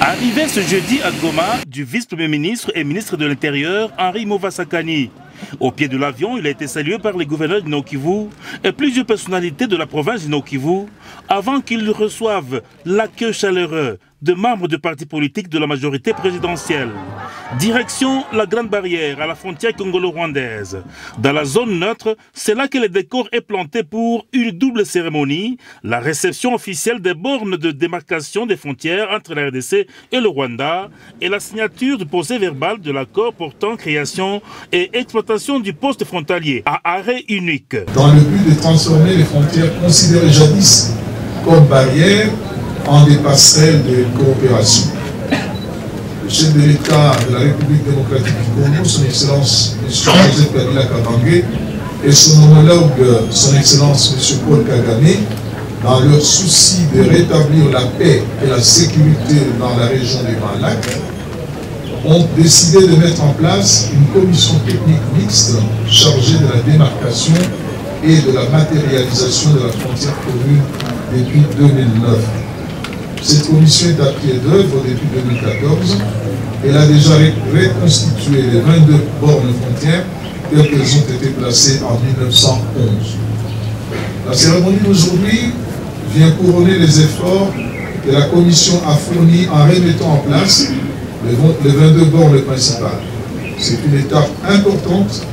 Arrivé ce jeudi à Goma du vice-premier ministre et ministre de l'Intérieur, Henri Movasakani. Au pied de l'avion, il a été salué par les gouverneurs du Nord-Kivu et plusieurs personnalités de la province du Nord-Kivu avant qu'ils reçoivent l'accueil chaleureux de membres de partis politiques de la majorité présidentielle. Direction la Grande Barrière à la frontière congolo-rwandaise. Dans la zone neutre, c'est là que le décor est planté pour une double cérémonie, la réception officielle des bornes de démarcation des frontières entre la RDC et le Rwanda et la signature du procès verbal de l'accord portant création et exploitation du poste frontalier à arrêt unique. Dans le but de transformer les frontières considérées jadis comme barrières en des passerelles de coopération. Le chef de l'État de la République démocratique du Congo, son Excellence M. Joseph Kabila Kabange, et son homologue, son Excellence M. Paul Kagame, dans leur souci de rétablir la paix et la sécurité dans la région des Grands Lacs, ont décidé de mettre en place une commission technique mixte chargée de la démarcation et de la matérialisation de la frontière commune depuis 2009. Cette commission est à pied d'œuvre depuis 2014. Elle a déjà reconstitué les 22 bornes frontières telles qu'elles ont été placées en 1911. La cérémonie d'aujourd'hui vient couronner les efforts que la commission a fournis en remettant en place les 22 bornes principales. C'est une étape importante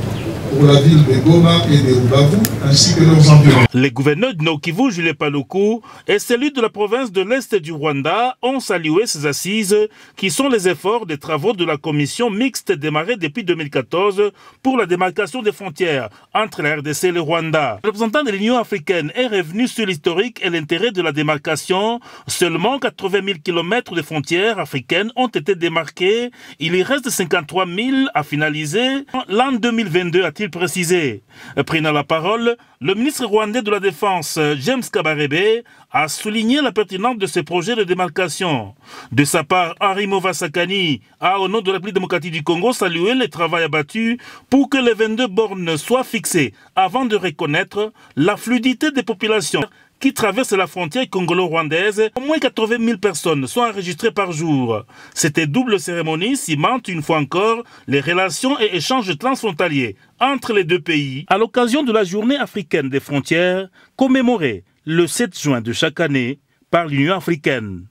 pour la ville de Goma et de Rubavu, ainsi que leurs environs. Les gouverneurs de Nord-Kivu, Jules Paluku, et celui de la province de l'Est du Rwanda ont salué ces assises qui sont les efforts des travaux de la commission mixte démarrée depuis 2014 pour la démarcation des frontières entre la RDC et le Rwanda. Le représentant de l'Union africaine est revenu sur l'historique et l'intérêt de la démarcation. Seulement 80 000 km de frontières africaines ont été démarquées. Il y reste 53 000 à finaliser l'an 2022, a-t-il précisé. Prenant la parole, le ministre rwandais de la Défense, James Kabarebe, a souligné la pertinence de ce projet de démarcation. De sa part, Henri Movasakani a, au nom de la République démocratique du Congo, salué le travail abattu pour que les 22 bornes soient fixées avant de reconnaître la fluidité des populations qui traversent la frontière congolo-rwandaise. Au moins 80 000 personnes sont enregistrées par jour. Cette double cérémonie cimente une fois encore les relations et échanges transfrontaliers entre les deux pays à l'occasion de la Journée africaine des frontières commémorée le 7 juin de chaque année par l'Union africaine.